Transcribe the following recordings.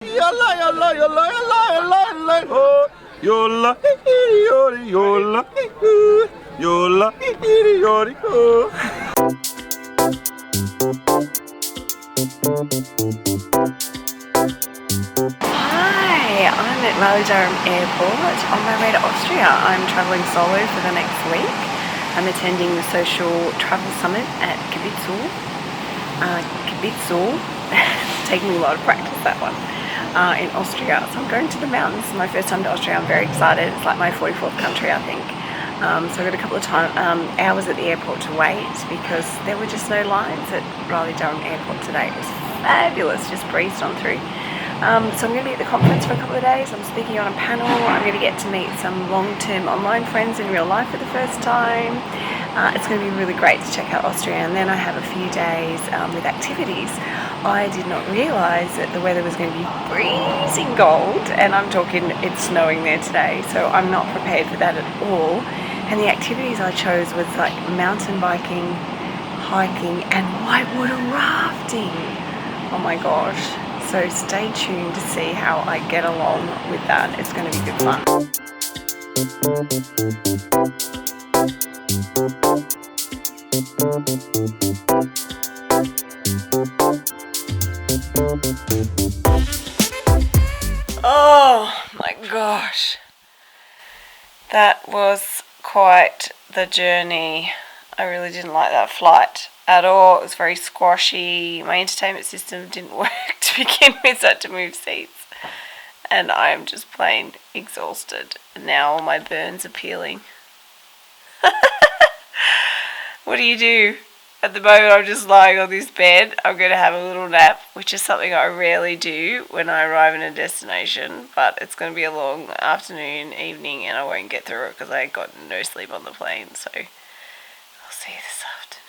Yola, yola, yola, yola, yola, yola, oh. Yola, yola, yola, yola, yola, oh. Hi, I'm at Durham Airport on my way to Austria. I'm travelling solo for the next week. I'm attending the social travel summit at Kitzbuhel. It's taking me a lot of practice, that one. In Austria. So I'm going to the mountains. It's my first time to Austria. I'm very excited. It's like my 44th country, I think. So I got a couple of hours at the airport to wait because there were just no lines at Durham Airport today. It was fabulous, just breezed on through. So I'm going to be at the conference for a couple of days. I'm speaking on a panel. I'm going to get to meet some long-term online friends in real life for the first time. It's going to be really great to check out Austria, and then I have a few days with activities. I did not realise that the weather was going to be freezing cold, and I'm talking it's snowing there today, so I'm not prepared for that at all. And the activities I chose was like mountain biking, hiking, and whitewater rafting. Oh my gosh. So stay tuned to see how I get along with that. It's going to be good fun. Oh my gosh. That was quite the journey. I really didn't like that flight at all. It was very squashy. My entertainment system didn't work to begin with, so I had to move seats. And I am just plain exhausted. And now all my burns are peeling. What do you do? At the moment I'm just lying on this bed. I'm going to have a little nap, which is something I rarely do when I arrive in a destination. But it's going to be a long afternoon, evening, and I won't get through it because I got no sleep on the plane. So I'll see you this afternoon.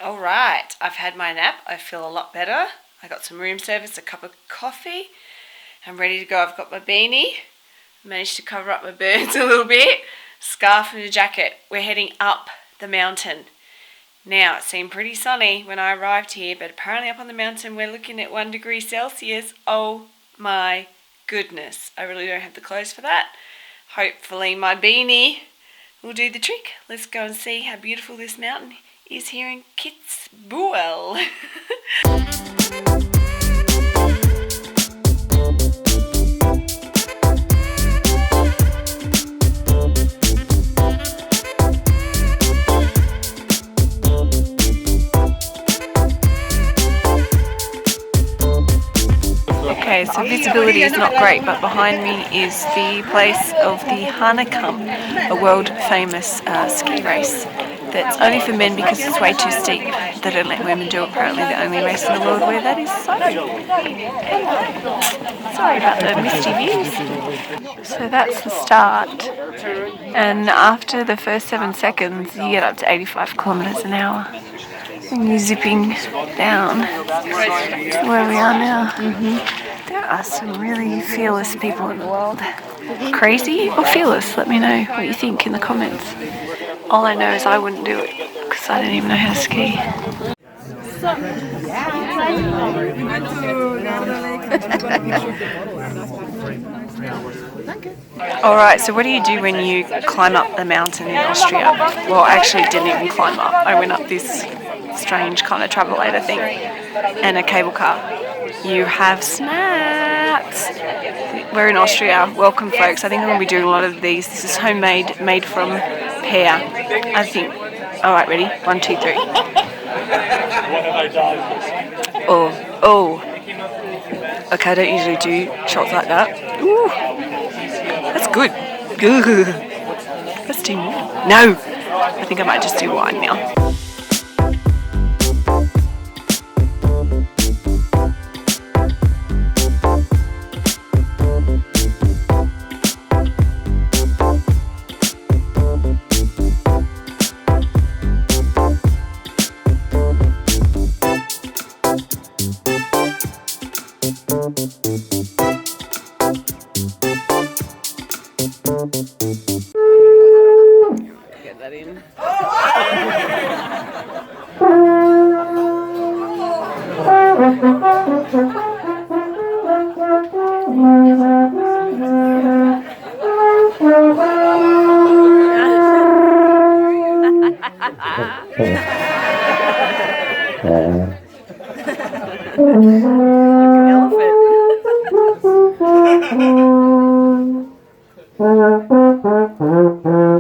Alright, I've had my nap. I feel a lot better. I got some room service, a cup of coffee. I'm ready to go. I've got my beanie. Managed to cover up my burns a little bit. Scarf and a jacket. We're heading up the mountain. Now, it seemed pretty sunny when I arrived here, but apparently up on the mountain we're looking at 1 degree Celsius. Oh my goodness. I really don't have the clothes for that. Hopefully my beanie will do the trick. Let's go and see how beautiful this mountain is here in Kitzbuhel. Okay, so visibility is not great, but behind me is the place of the Hanekamp, a world famous ski race. That's only for men because it's way too steep. They don't let women do apparently the only race in the world where that is so. Sorry about the misty views. So that's the start, and after the first 7 seconds you get up to 85 kilometers an hour and you're zipping down to where we are now. There are some really fearless people in the world. Crazy or fearless? Let me know what you think in the comments. All I know is I wouldn't do it because I don't even know how to ski. Alright, so what do you do when you climb up the mountain in Austria? Well, I actually didn't even climb up. I went up this strange kind of travelator thing and a cable car. You have snacks. We're in Austria. Welcome, folks. I think I'm going to be doing a lot of these. This is homemade, made from pear, I think. Alright, ready? 1, 2, 3. Oh. Okay, I don't usually do shots like that. Ooh, that's good. Let's do more. No, I think I might just do wine now. Get that in. Like an elephant.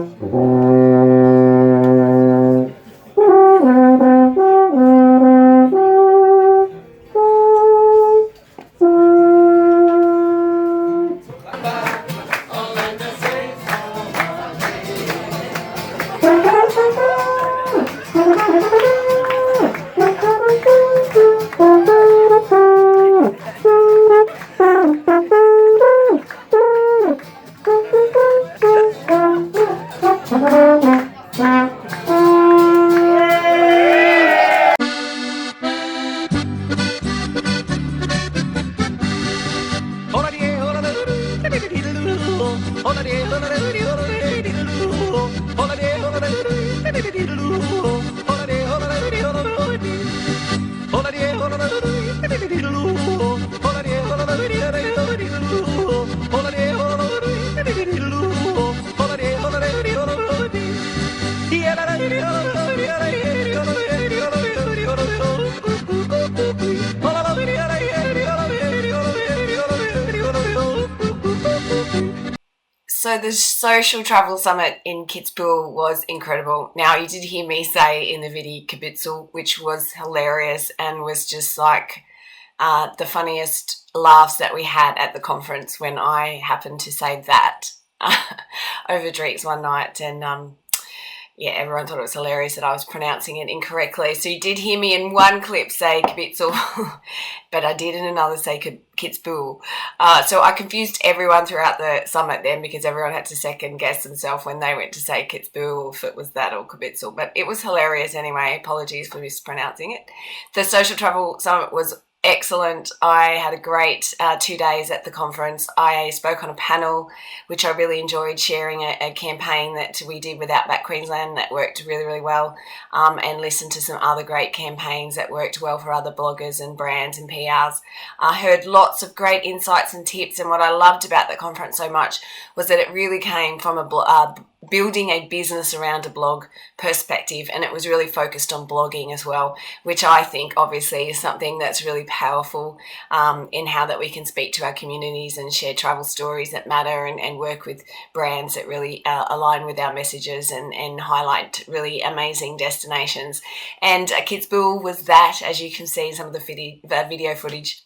So the social travel summit in Kitzbuhel was incredible. Now, you did hear me say in the video Kitzbuhel, which was hilarious and was just like the funniest laughs that we had at the conference when I happened to say that over drinks one night. And yeah, everyone thought it was hilarious that I was pronouncing it incorrectly. So you did hear me in one clip say Kitzbuhel, but I did in another say Kitzbuhel. So I confused everyone throughout the summit then, because everyone had to second guess themselves when they went to say Kitzbuhel, if it was that or Kitzbuhel. But it was hilarious anyway. Apologies for mispronouncing it. The social travel summit was excellent. I had a great 2 days at the conference. I spoke on a panel, which I really enjoyed, sharing a campaign that we did with Outback Queensland that worked really, really well, and listened to some other great campaigns that worked well for other bloggers and brands and PRs. I heard lots of great insights and tips, and what I loved about the conference so much was that it really came from building a business around a blog perspective, and it was really focused on blogging as well, which I think obviously is something that's really powerful in how that we can speak to our communities and share travel stories that matter, and work with brands that really align with our messages and highlight really amazing destinations. And Kitzbuhel was that, as you can see in some of the video footage.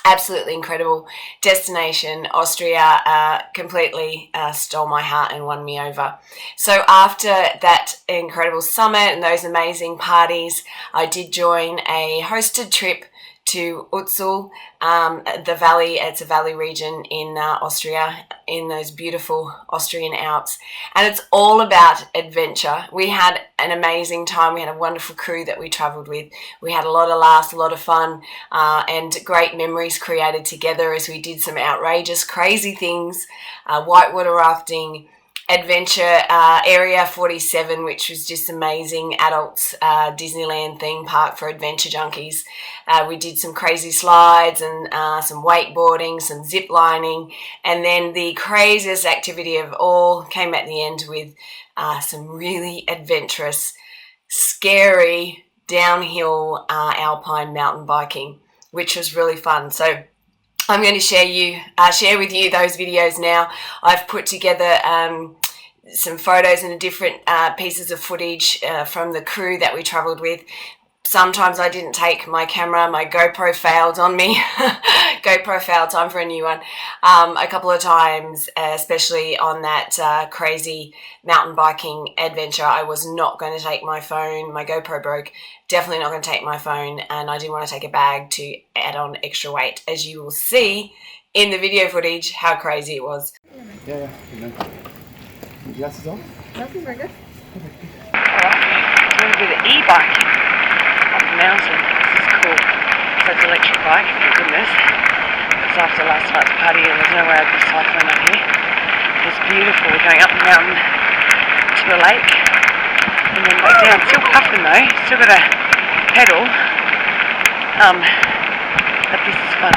Absolutely incredible destination. Austria completely stole my heart and won me over. So after that incredible summit and those amazing parties, I did join a hosted trip to Otztal, the valley. It's a valley region in Austria, in those beautiful Austrian Alps, and it's all about adventure. We had an amazing time. We had a wonderful crew that we travelled with. We had a lot of laughs, a lot of fun, and great memories created together as we did some outrageous, crazy things, whitewater rafting, adventure area 47, which was just amazing, adults Disneyland theme park for adventure junkies. We did some crazy slides and some wakeboarding, some zip lining, and then the craziest activity of all came at the end with some really adventurous, scary downhill alpine mountain biking, which was really fun. So I'm going to share with you those videos now. I've put together some photos and different pieces of footage from the crew that we travelled with. Sometimes I didn't take my camera. My GoPro failed on me. GoPro failed, time for a new one. A couple of times, especially on that crazy mountain biking adventure, I was not going to take my phone. My GoPro broke. Definitely not going to take my phone, and I didn't want to take a bag to add on extra weight, as you will see in the video footage how crazy it was. Yeah. Glasses on? Nothing very good. Alright, so we're going to do the e-bike up the mountain. This is cool. So it's an electric bike, thank goodness. after last night's party and there's no way I'd be cycling up here. It's beautiful. We're going up the mountain to a lake and then back down. Still puffing though, still got to pedal. But this is fun.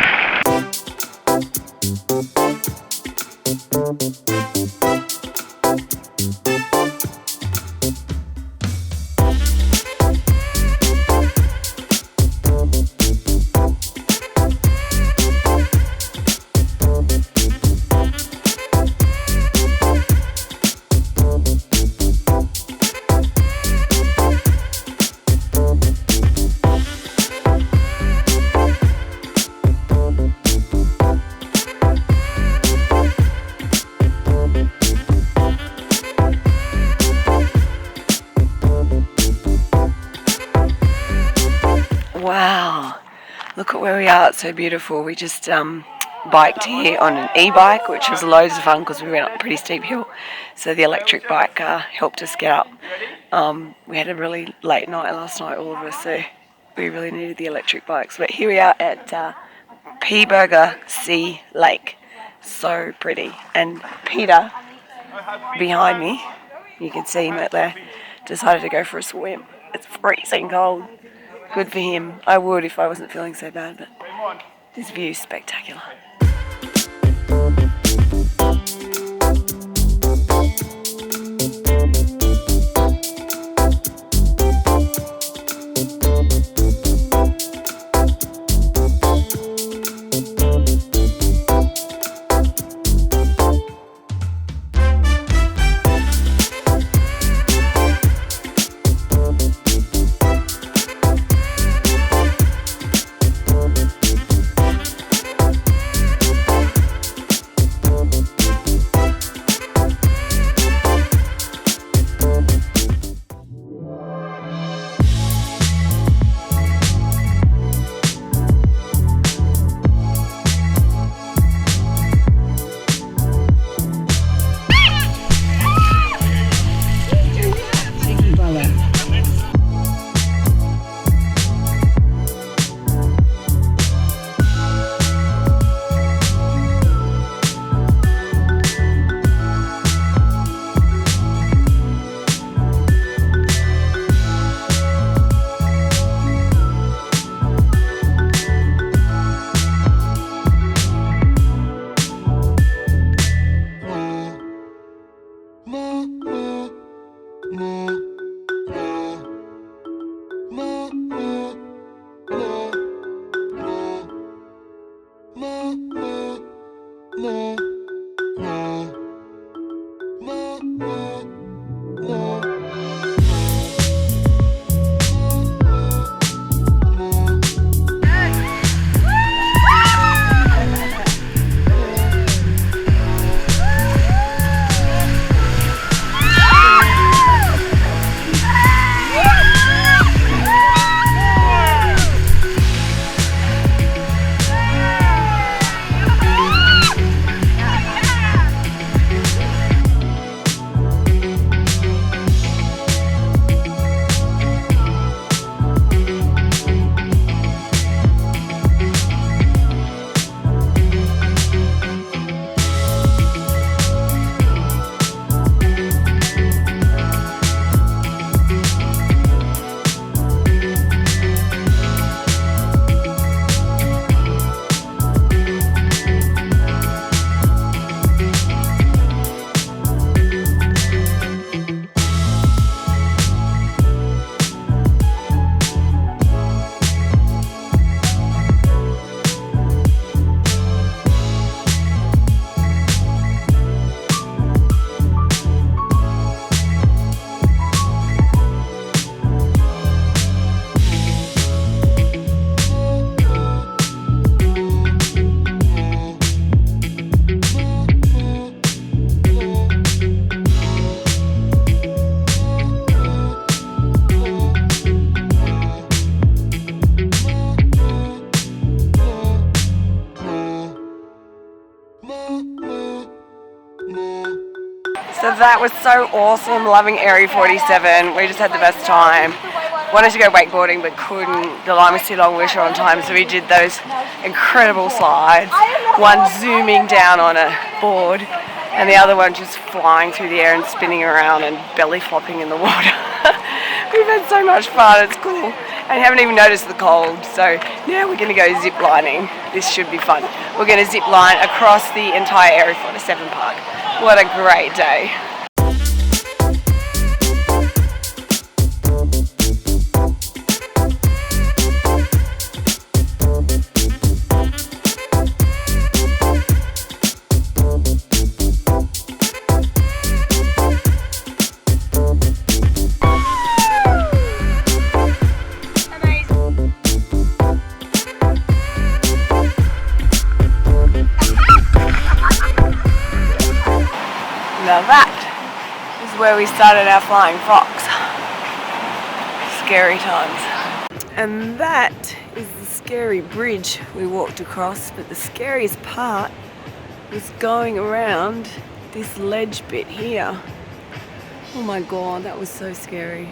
Wow, look at where we are, it's so beautiful. We just biked here on an e-bike, which was loads of fun because we went up a pretty steep hill. So the electric bike helped us get up. We had a really late night last night, all of us, so we really needed the electric bikes. But here we are at Peeberger Sea Lake. So pretty. And Peter, behind me, you can see him right there, decided to go for a swim. It's freezing cold. Good for him. I would if I wasn't feeling so bad, but this view is spectacular. So that was so awesome, loving Area 47. We just had the best time. wanted to go wakeboarding but couldn't. The line was too long, we were short on time, so we did those incredible slides. One zooming down on a board and the other one just flying through the air and spinning around and belly flopping in the water. We've had so much fun, it's cool. And haven't even noticed the cold, so now we're going to go zip lining. This should be fun. We're going to zip line across the entire Area 47 park. What a great day. Now that is where we started our flying fox. Scary times. And that is the scary bridge we walked across, but the scariest part was going around this ledge bit here. Oh my god, that was so scary.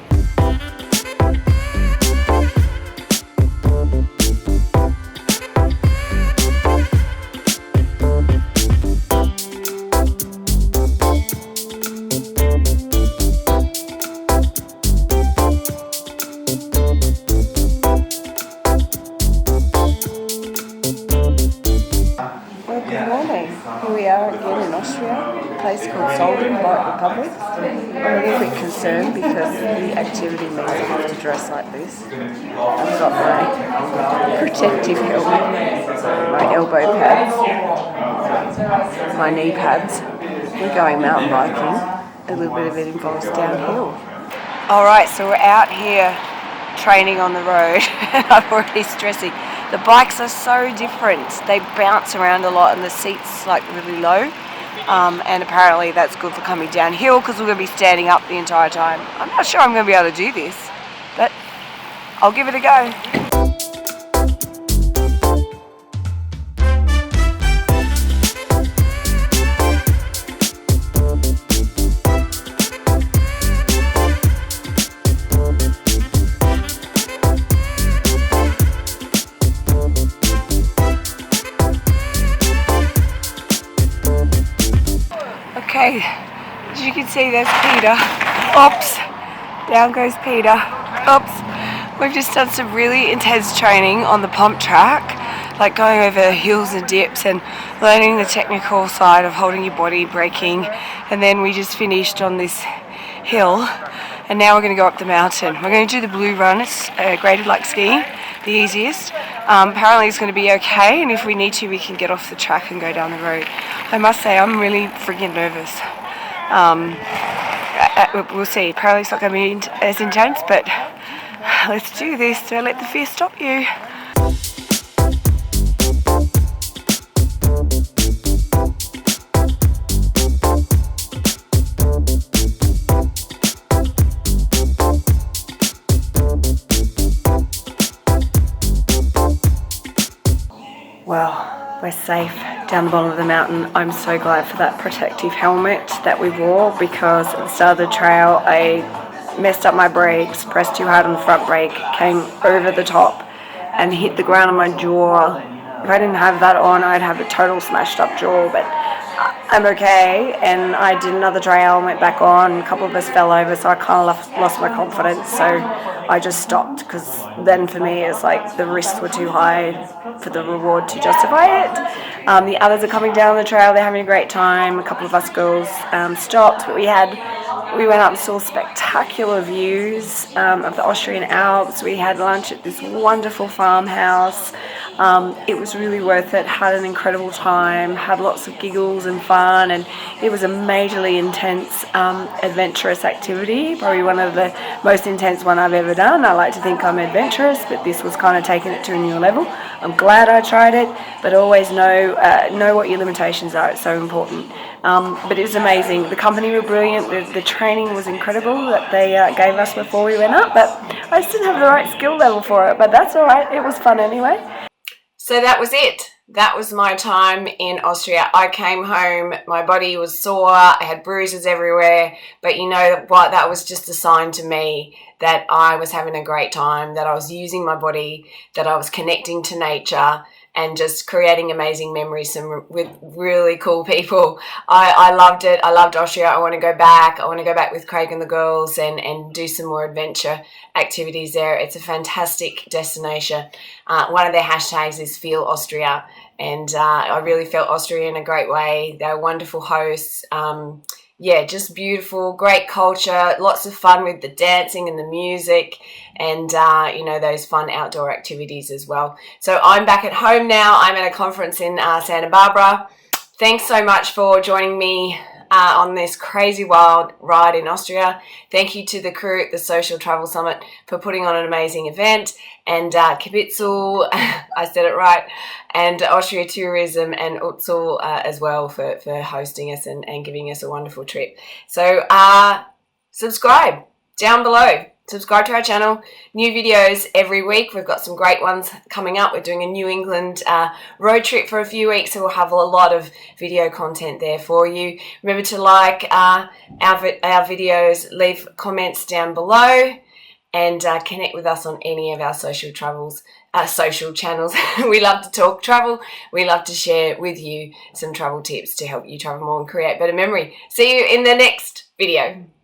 Here we are again in Austria, a place called Solden, Bike Republic. I'm a little bit concerned because the activity means I have to dress like this. I've got my protective helmet, my elbow pads, my knee pads. We're going mountain biking. A little bit of it involves downhill. Alright, so we're out here training on the road. I'm already stressing. The bikes are so different. They bounce around a lot and the seat's like really low. And apparently that's good for coming downhill because we're going to be standing up the entire time. I'm not sure I'm going to be able to do this, but I'll give it a go. Okay, as you can see, there's Peter. Oops, down goes Peter. Oops. We've just done some really intense training on the pump track, like going over hills and dips and learning the technical side of holding your body, braking, and then we just finished on this hill, and now we're going to go up the mountain. We're going to do the blue run. It's graded like skiing, the easiest. Apparently it's going to be okay, and if we need to we can get off the track and go down the road. I must say I'm really freaking nervous. We'll see. Apparently it's not going to be as intense, but let's do this. Don't let the fear stop you. Well, we're safe down the bottom of the mountain. I'm so glad for that protective helmet that we wore, because at the start of the trail I messed up my brakes, pressed too hard on the front brake, came over the top and hit the ground on my jaw. If I didn't have that on, I'd have a total smashed up jaw, but I'm okay. And I did another trail, went back on, a couple of us fell over, so I kind of lost my confidence, so I just stopped, because then for me it's like the risks were too high for the reward to justify it. The others are coming down the trail, they're having a great time. A couple of us girls stopped, but we went up and saw spectacular views of the Austrian Alps. We had lunch at this wonderful farmhouse. It was really worth it, had an incredible time, had lots of giggles and fun, and it was a majorly intense, adventurous activity, probably one of the most intense one I've ever done. I like to think I'm adventurous, but this was kind of taking it to a new level. I'm glad I tried it, but always know what your limitations are. It's so important. But it was amazing. The company were brilliant. The training was incredible that they gave us before we went up, but I just didn't have the right skill level for it, but that's all right. It was fun anyway. So that was it. That was my time in Austria. I came home, my body was sore, I had bruises everywhere, but you know what, that was just a sign to me that I was having a great time, that I was using my body, that I was connecting to nature, and just creating amazing memories with really cool people. I loved it. I loved Austria. I want to go back. I want to go back with Craig and the girls and do some more adventure activities there. It's a fantastic destination. One of their hashtags is Feel Austria, and I really felt Austria in a great way. They're wonderful hosts. Yeah, just beautiful, great culture, lots of fun with the dancing and the music, and you know, those fun outdoor activities as well. So I'm back at home now. I'm at a conference in Santa Barbara. Thanks so much for joining me on this crazy wild ride in Austria. Thank you to the crew at the Social Travel Summit for putting on an amazing event, and Kitzbuhel, I said it right, and Austria Tourism and Otztal as well for hosting us and giving us a wonderful trip. So subscribe down below. Subscribe to our channel. New videos every week. We've got some great ones coming up. We're doing a New England road trip for a few weeks, so we'll have a lot of video content there for you. Remember to like our videos, leave comments down below, and connect with us on any of our social channels. We love to talk travel. We love to share with you some travel tips to help you travel more and create better memory. See you in the next video.